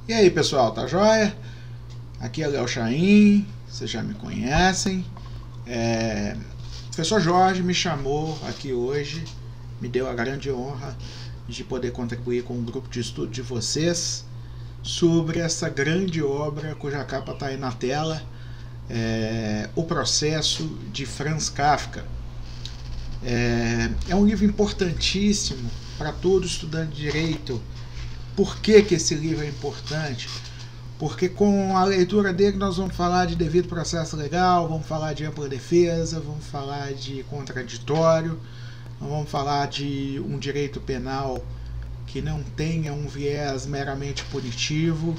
E aí pessoal, tá joia? Aqui é Léo Chaim, vocês já me conhecem. O professor Jorge me chamou aqui hoje, me deu a grande honra de poder contribuir com o grupo de estudo de vocês sobre essa grande obra cuja capa está aí na tela, O Processo, de Franz Kafka. É um livro importantíssimo para todo estudante de direito. Por que esse livro é importante? Porque com a leitura dele nós vamos falar de devido processo legal, vamos falar de ampla defesa, vamos falar de contraditório, vamos falar de um direito penal que não tenha um viés meramente punitivo,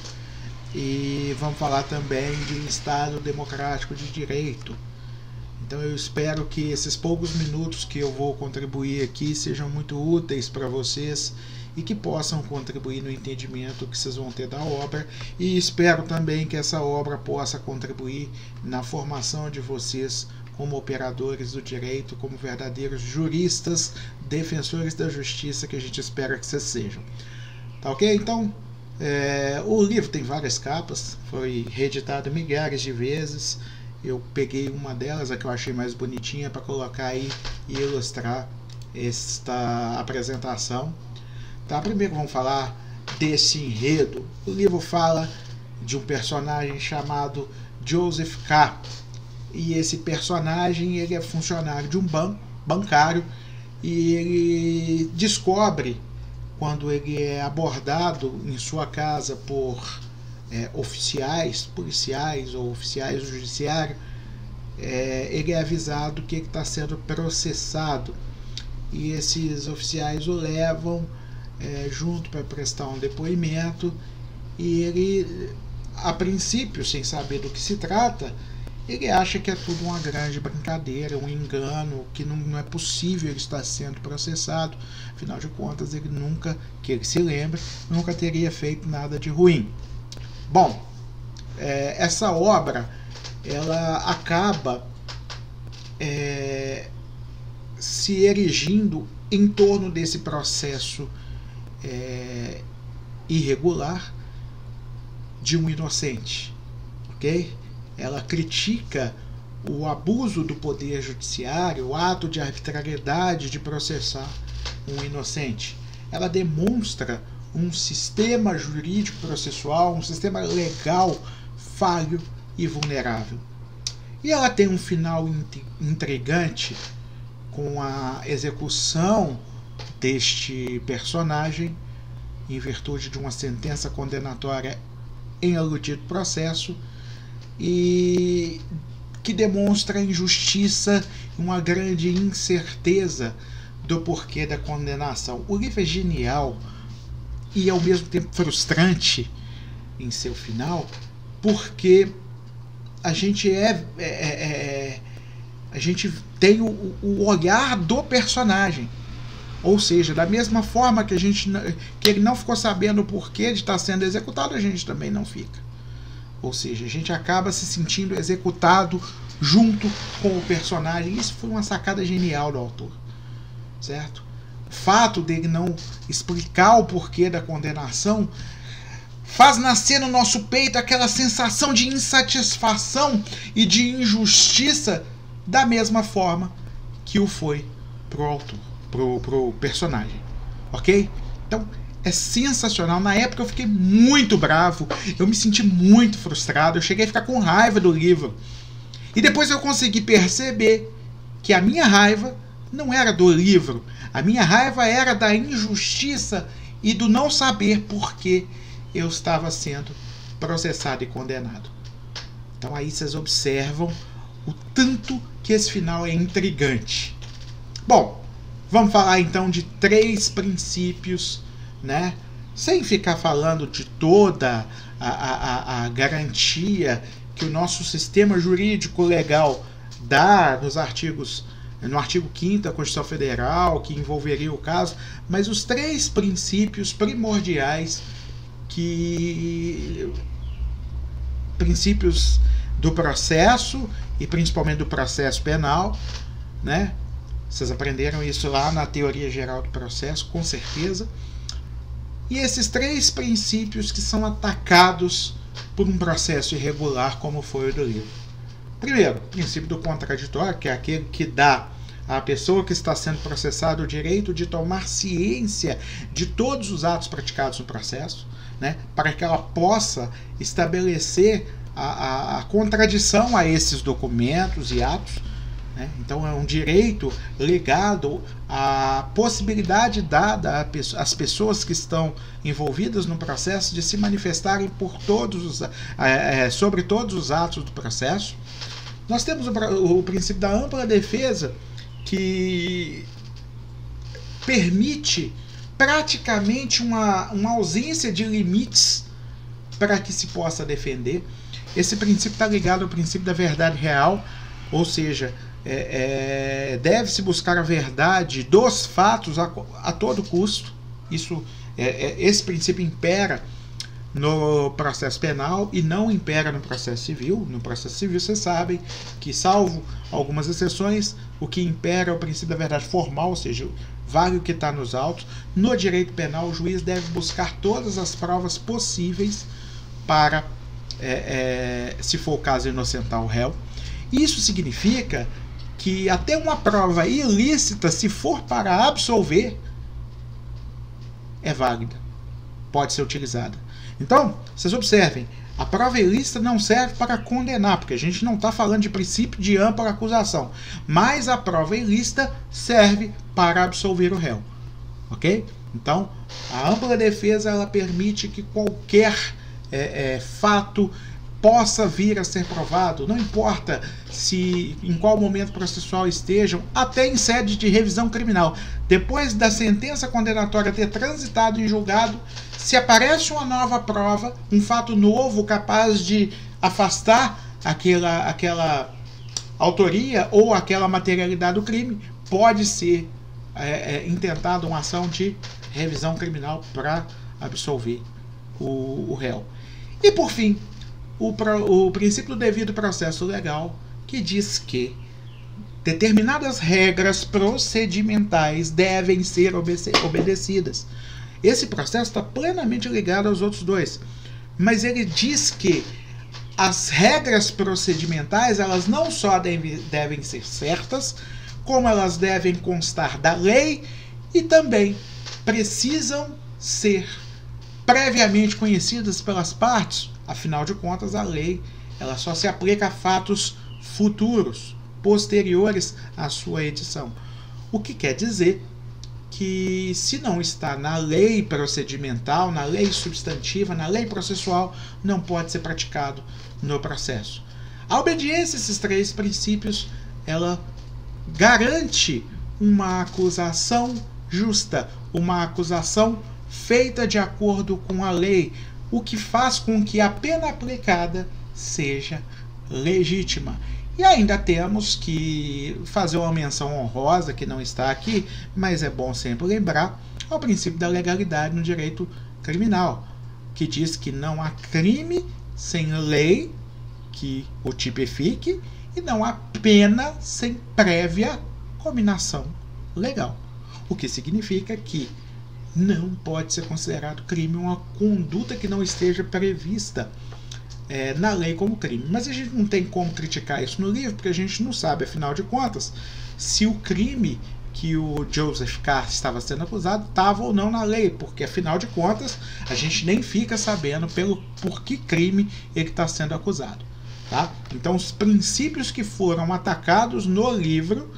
e vamos falar também de um Estado democrático de direito. Então eu espero que esses poucos minutos que eu vou contribuir aqui sejam muito úteis para vocês e que possam contribuir no entendimento que vocês vão ter da obra, e espero também que essa obra possa contribuir na formação de vocês como operadores do direito, como verdadeiros juristas, defensores da justiça que a gente espera que vocês sejam. Tá ok? Então, o livro tem várias capas, foi reeditado milhares de vezes. Eu peguei uma delas, a que eu achei mais bonitinha, para colocar aí e ilustrar esta apresentação. Tá, primeiro vamos falar desse enredo. O livro fala de um personagem chamado Joseph K. E esse personagem ele é funcionário de um banco bancário, e ele descobre, quando ele é abordado em sua casa por oficiais, policiais ou oficiais do judiciário, ele é avisado que ele está sendo processado. E esses oficiais o levam junto para prestar um depoimento, e ele, a princípio, sem saber do que se trata, ele acha que é tudo uma grande brincadeira, um engano, que não é possível ele estar sendo processado. Afinal de contas, ele nunca, que ele se lembre, nunca teria feito nada de ruim. Bom, essa obra ela acaba se erigindo em torno desse processo irregular de um inocente, ok? Ela critica o abuso do poder judiciário, o ato de arbitrariedade de processar um inocente. Ela demonstra um sistema jurídico processual, um sistema legal falho e vulnerável. E ela tem um final intrigante, com a execução deste personagem em virtude de uma sentença condenatória em aludido processo, e que demonstra a injustiça e uma grande incerteza do porquê da condenação. O livro é genial e ao mesmo tempo frustrante em seu final, porque a gente a gente tem o olhar do personagem. Ou seja, da mesma forma que ele não ficou sabendo o porquê de estar sendo executado, a gente também não fica. Ou seja, a gente acaba se sentindo executado junto com o personagem. Isso foi uma sacada genial do autor, certo? O fato dele não explicar o porquê da condenação faz nascer no nosso peito aquela sensação de insatisfação e de injustiça, da mesma forma que o foi pro autor, pro personagem, ok? Então é sensacional. Na época eu fiquei muito bravo, eu me senti muito frustrado, eu cheguei a ficar com raiva do livro, e depois eu consegui perceber que a minha raiva não era do livro, a minha raiva era da injustiça e do não saber por que eu estava sendo processado e condenado. Então aí vocês observam o tanto que esse final é intrigante. Bom, vamos falar então de 3 princípios, né? Sem ficar falando de toda a garantia que o nosso sistema jurídico legal dá no artigo 5º da Constituição Federal, que envolveria o caso, mas os 3 princípios primordiais, princípios do processo, e principalmente do processo penal, né? Vocês aprenderam isso lá na teoria geral do processo, com certeza. e esses 3 princípios que são atacados por um processo irregular como foi o do livro. Primeiro, o princípio do contraditório, que é aquele que dá à pessoa que está sendo processada o direito de tomar ciência de todos os atos praticados no processo, né, para que ela possa estabelecer a contradição a esses documentos e atos. Então é um direito ligado à possibilidade dada às pessoas que estão envolvidas no processo de se manifestarem sobre todos os atos do processo. Nós temos o princípio da ampla defesa, que permite praticamente uma ausência de limites para que se possa defender. Esse princípio está ligado ao princípio da verdade real, ou seja, deve-se buscar a verdade dos fatos a todo custo. Esse princípio impera no processo penal e não impera no processo civil. No processo civil, vocês sabem que, salvo algumas exceções, o que impera é o princípio da verdade formal, ou seja, vale o que está nos autos. No direito penal, o juiz deve buscar todas as provas possíveis para, se for o caso, inocentar o réu. Isso significa que até uma prova ilícita, se for para absolver, é válida, pode ser utilizada. Então, vocês observem, a prova ilícita não serve para condenar, porque a gente não está falando de princípio de ampla acusação, mas a prova ilícita serve para absolver o réu, ok? Então, a ampla defesa, ela permite que qualquer fato possa vir a ser provado, não importa em qual momento processual estejam, até em sede de revisão criminal. Depois da sentença condenatória ter transitado em julgado, se aparece uma nova prova, um fato novo capaz de afastar aquela autoria ou aquela materialidade do crime, pode ser intentada uma ação de revisão criminal para absolver o réu. E por fim, o princípio do devido processo legal, que diz que determinadas regras procedimentais devem ser obedecidas. Esse processo está plenamente ligado aos outros dois, mas ele diz que as regras procedimentais, elas não só devem ser certas, como elas devem constar da lei e também precisam ser previamente conhecidas pelas partes. Afinal de contas, a lei ela só se aplica a fatos futuros, posteriores à sua edição. O que quer dizer que, se não está na lei procedimental, na lei substantiva, na lei processual, não pode ser praticado no processo. A obediência a esses 3 princípios, ela garante uma acusação justa, uma acusação feita de acordo com a lei, o que faz com que a pena aplicada seja legítima. E ainda temos que fazer uma menção honrosa, que não está aqui, mas é bom sempre lembrar, ao princípio da legalidade no direito criminal, que diz que não há crime sem lei que o tipifique e não há pena sem prévia cominação legal. O que significa que não pode ser considerado crime uma conduta que não esteja prevista na lei como crime. Mas a gente não tem como criticar isso no livro, porque a gente não sabe, afinal de contas, se o crime que o Joseph K. estava sendo acusado estava ou não na lei, porque afinal de contas a gente nem fica sabendo por que crime ele está sendo acusado. Tá? Então os princípios que foram atacados no livro,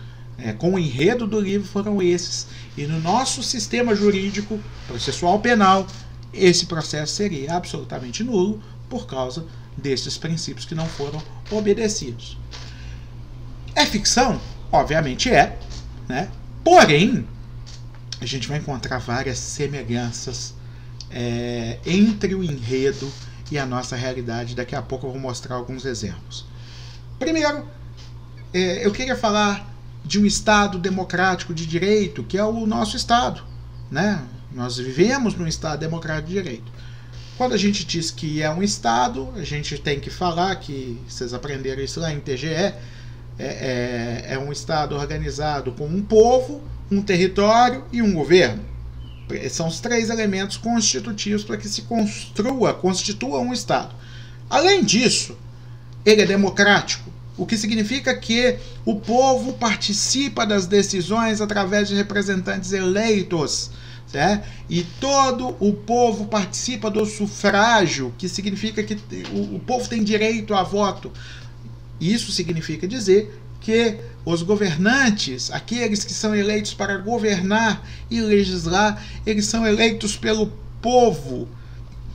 com o enredo do livro, foram esses. E no nosso sistema jurídico processual penal, esse processo seria absolutamente nulo por causa desses princípios que não foram obedecidos. É ficção? Obviamente é, né? Porém, a gente vai encontrar várias semelhanças entre o enredo e a nossa realidade. Daqui a pouco eu vou mostrar alguns exemplos. Primeiro, eu queria falar de um Estado democrático de direito, que é o nosso Estado, né? Nós vivemos num Estado democrático de direito. Quando a gente diz que é um Estado, a gente tem que falar que, vocês aprenderam isso lá em TGE, é um Estado organizado com um povo, um território e um governo. São os 3 elementos constitutivos para que se constitua um Estado. Além disso, ele é democrático, o que significa que o povo participa das decisões através de representantes eleitos, certo? E todo o povo participa do sufrágio, que significa que o povo tem direito a voto. Isso significa dizer que os governantes, aqueles que são eleitos para governar e legislar, eles são eleitos pelo povo,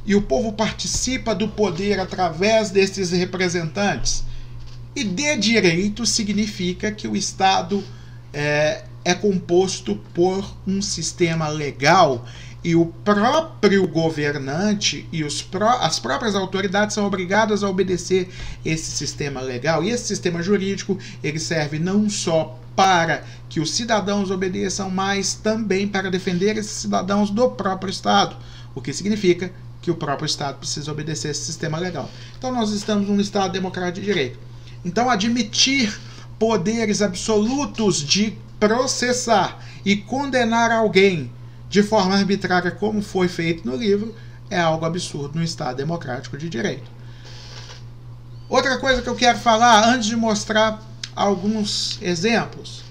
e o povo participa do poder através desses representantes. E de direito significa que o Estado é composto por um sistema legal, e o próprio governante e as próprias autoridades são obrigadas a obedecer esse sistema legal. E esse sistema jurídico, ele serve não só para que os cidadãos obedeçam, mas também para defender esses cidadãos do próprio Estado, o que significa que o próprio Estado precisa obedecer esse sistema legal. Então nós estamos num Estado democrático de direito. Então admitir poderes absolutos de processar e condenar alguém de forma arbitrária, como foi feito no livro, é algo absurdo no Estado democrático de direito. Outra coisa que eu quero falar, antes de mostrar alguns exemplos: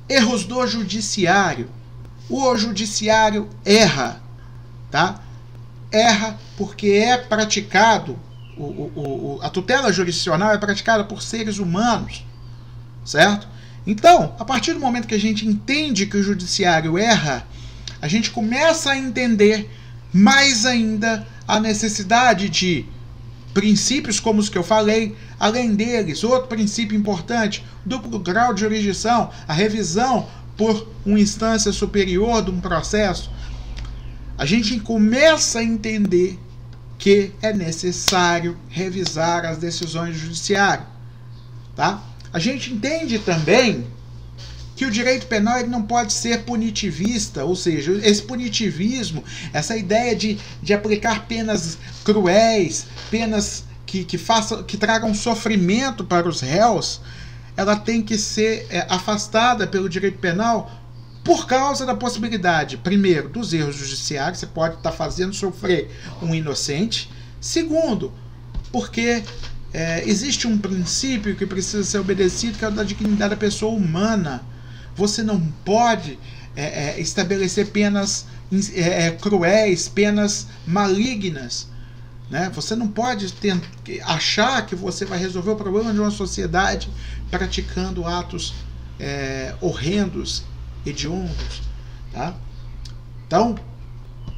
erros do judiciário. O judiciário erra, tá? Erra porque é praticado, a tutela jurisdicional é praticada por seres humanos, certo? Então, a partir do momento que a gente entende que o judiciário erra, a gente começa a entender mais ainda a necessidade de princípios como os que eu falei. Além deles, outro princípio importante: duplo grau de jurisdição, a revisão por uma instância superior de um processo. A gente começa a entender que é necessário revisar as decisões do judiciário, tá? A gente entende também que o direito penal ele não pode ser punitivista, ou seja, esse punitivismo, essa ideia de aplicar penas cruéis, penas que tragam sofrimento para os réus, ela tem que ser afastada pelo direito penal por causa da possibilidade, primeiro, dos erros judiciários. Você pode estar fazendo sofrer um inocente. Segundo, porque existe um princípio que precisa ser obedecido, que é o da dignidade da pessoa humana. Você não pode estabelecer penas cruéis, penas malignas, né? Você não pode achar que você vai resolver o problema de uma sociedade praticando atos horrendos, hediondos, tá? Então,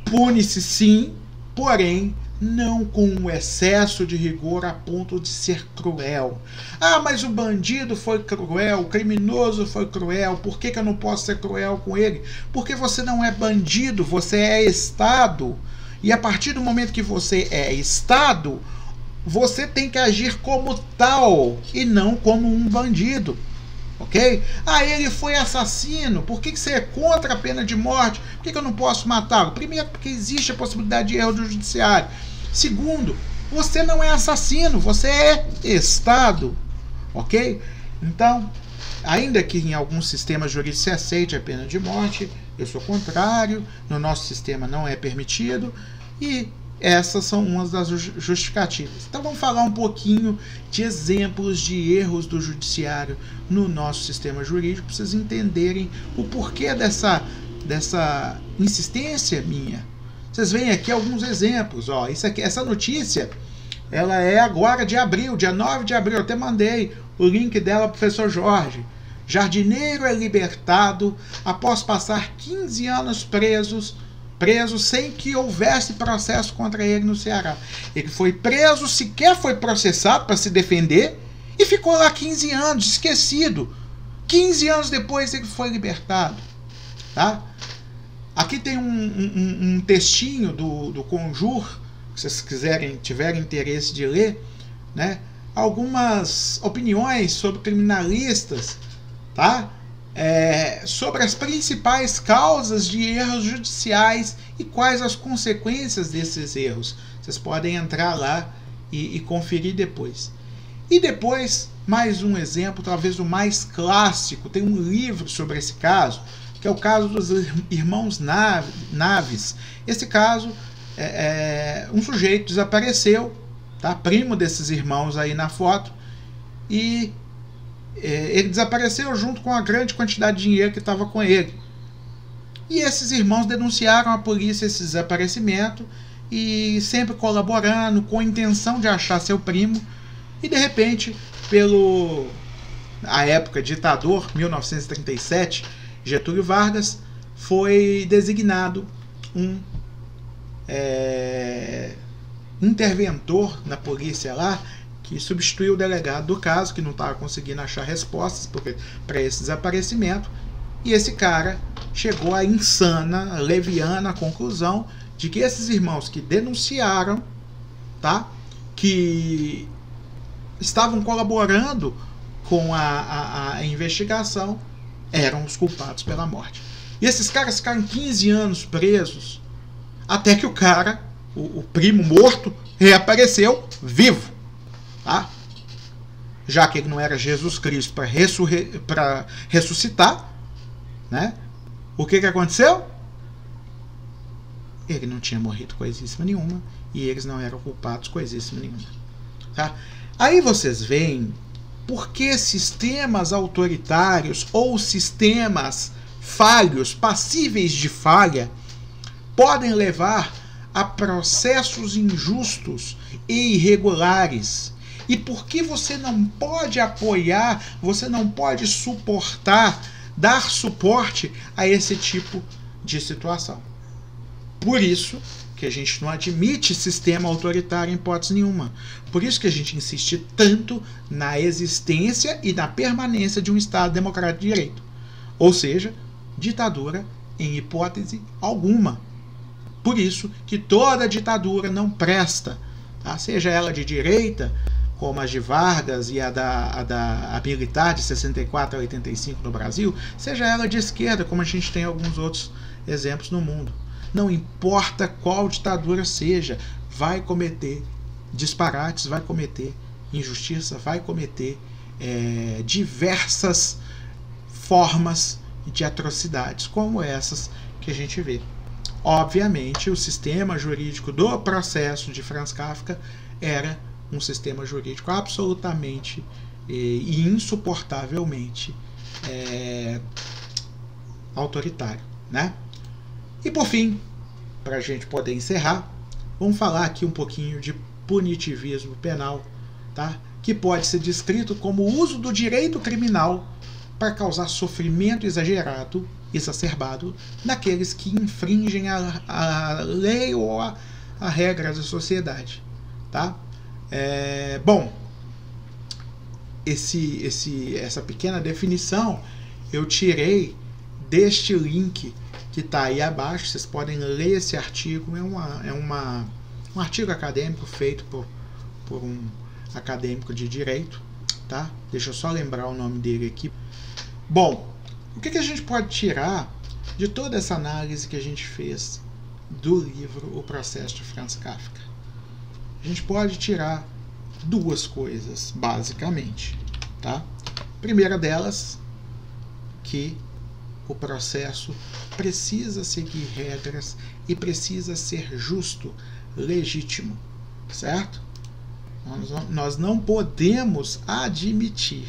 pune-se sim, porém não com um excesso de rigor a ponto de ser cruel. Ah, mas o bandido foi cruel, o criminoso foi cruel, por que eu não posso ser cruel com ele? Porque você não é bandido, você é Estado. E a partir do momento que você é Estado, você tem que agir como tal e não como um bandido. Ok? Ah, ele foi assassino, por que você é contra a pena de morte? Por que eu não posso matá-lo? Primeiro, porque existe a possibilidade de erro do judiciário. Segundo, você não é assassino, você é Estado. Ok? Então, ainda que em alguns sistemas jurídicos se aceite a pena de morte, eu sou contrário, no nosso sistema não é permitido, e essas são umas das justificativas. Então vamos falar um pouquinho de exemplos de erros do judiciário no nosso sistema jurídico, para vocês entenderem o porquê dessa insistência minha. Vocês veem aqui alguns exemplos. Ó, isso aqui, essa notícia, ela é agora de abril, dia 9 de abril. Eu até mandei o link dela para o professor Jorge. Jardineiro é libertado após passar 15 anos preso sem que houvesse processo contra ele no Ceará. Ele foi preso, sequer foi processado para se defender e ficou lá 15 anos, esquecido. 15 anos depois ele foi libertado. Tá? Aqui tem um textinho do Conjur, se vocês tiverem interesse de ler, né? Algumas opiniões sobre criminalistas, tá? Sobre as principais causas de erros judiciais e quais as consequências desses erros. Vocês podem entrar lá e conferir depois. E depois, mais um exemplo, talvez o mais clássico, tem um livro sobre esse caso, que é o caso dos irmãos Naves. Esse caso, um sujeito desapareceu, tá? Primo desses irmãos aí na foto, e ele desapareceu junto com a grande quantidade de dinheiro que estava com ele. E esses irmãos denunciaram à polícia esse desaparecimento, e sempre colaborando com a intenção de achar seu primo. E de repente, a época ditador, 1937, Getúlio Vargas, foi designado um interventor na polícia lá, que substituiu o delegado do caso, que não estava conseguindo achar respostas para esse desaparecimento. E esse cara chegou à insana, leviana conclusão de que esses irmãos que denunciaram, tá, que estavam colaborando com a investigação, eram os culpados pela morte. E esses caras ficaram 15 anos presos, até que o cara, o primo morto, reapareceu vivo, tá? Já que ele não era Jesus Cristo para ressuscitar, né? O que aconteceu? Ele não tinha morrido coisíssima nenhuma, e eles não eram culpados coisíssima nenhuma, tá? Aí vocês veem por que sistemas autoritários ou sistemas falhos, passíveis de falha, podem levar a processos injustos e irregulares. E por que você não pode apoiar, você não pode suportar, dar suporte a esse tipo de situação. Por isso que a gente não admite sistema autoritário em hipótese nenhuma. Por isso que a gente insiste tanto na existência e na permanência de um Estado democrático de direito. Ou seja, ditadura em hipótese alguma. Por isso que toda ditadura não presta, tá? Seja ela de direita, como a de Vargas e a militar de 64 a 85 no Brasil, seja ela de esquerda, como a gente tem alguns outros exemplos no mundo. Não importa qual ditadura seja, vai cometer disparates, vai cometer injustiça, vai cometer diversas formas de atrocidades, como essas que a gente vê. Obviamente, o sistema jurídico do processo de Franz Kafka era um sistema jurídico absolutamente e insuportavelmente autoritário, né? E por fim, para a gente poder encerrar, vamos falar aqui um pouquinho de punitivismo penal, tá? Que pode ser descrito como o uso do direito criminal para causar sofrimento exagerado, exacerbado, naqueles que infringem a lei ou a regra da sociedade, tá? Bom, essa pequena definição eu tirei deste link que está aí abaixo. Vocês podem ler esse artigo. Um artigo acadêmico feito por um acadêmico de direito, tá? Deixa eu só lembrar o nome dele aqui. Bom, o que a gente pode tirar de toda essa análise que a gente fez do livro O Processo de Franz Kafka? A gente pode tirar duas coisas, basicamente, tá? A primeira delas, que o processo precisa seguir regras e precisa ser justo, legítimo, certo? Nós não podemos admitir,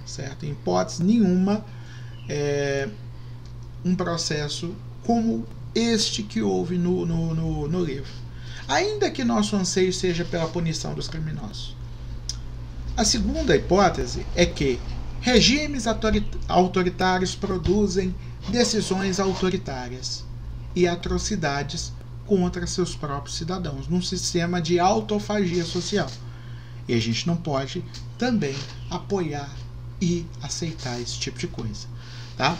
certo? Em hipótese nenhuma, um processo como este que houve no livro. Ainda que nosso anseio seja pela punição dos criminosos. A segunda hipótese é que regimes autoritários produzem decisões autoritárias e atrocidades contra seus próprios cidadãos, num sistema de autofagia social. E a gente não pode também apoiar e aceitar esse tipo de coisa, tá?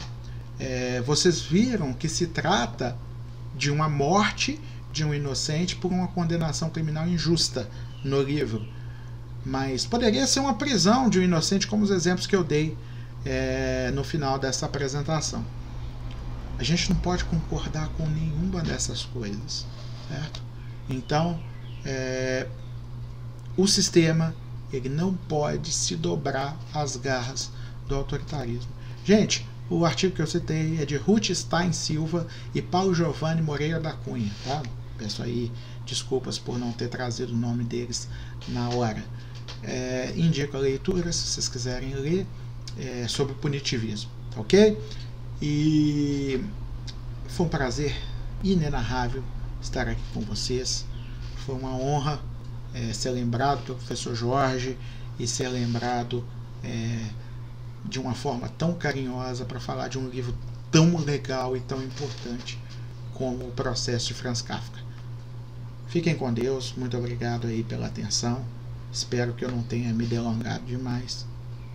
Vocês viram que se trata de uma morte de um inocente por uma condenação criminal injusta no livro. Mas poderia ser uma prisão de um inocente, como os exemplos que eu dei no final dessa apresentação. A gente não pode concordar com nenhuma dessas coisas, certo? Então, o sistema ele não pode se dobrar às garras do autoritarismo. Gente, O artigo que eu citei é de Ruth Stein Silva e Paulo Giovanni Moreira da Cunha, tá? Peço aí desculpas por não ter trazido o nome deles na hora. Indico a leitura se vocês quiserem ler sobre o punitivismo, ok? E foi um prazer inenarrável estar aqui com vocês. Foi uma honra ser lembrado pelo professor Jorge e ser lembrado de uma forma tão carinhosa para falar de um livro tão legal e tão importante como O Processo de Franz Kafka. Fiquem com Deus, muito obrigado aí pela atenção, espero que eu não tenha me delongado demais.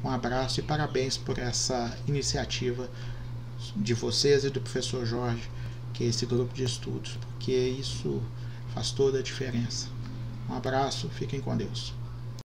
Um abraço e parabéns por essa iniciativa de vocês e do professor Jorge, que é esse grupo de estudos, porque isso faz toda a diferença. Um abraço, fiquem com Deus.